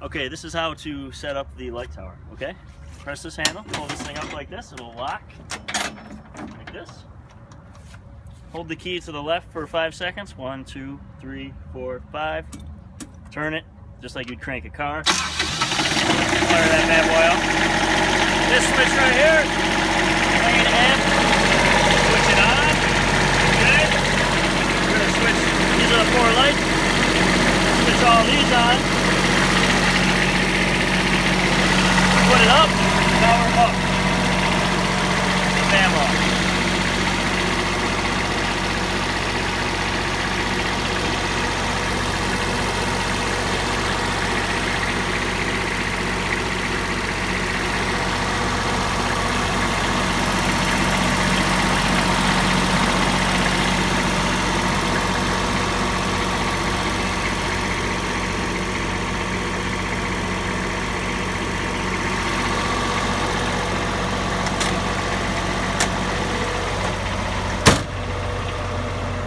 Okay, this is how to set up the light tower, okay? Press this handle, pull this thing up like this, it'll lock, like this. Hold the key to the left for 5 seconds, 1, 2, 3, 4, 5. Turn it, just like you'd crank a car. Fire that bad boy up. This switch right here, hang it in, switch it on, okay? We're gonna switch, these are the 4 lights, switch all these on.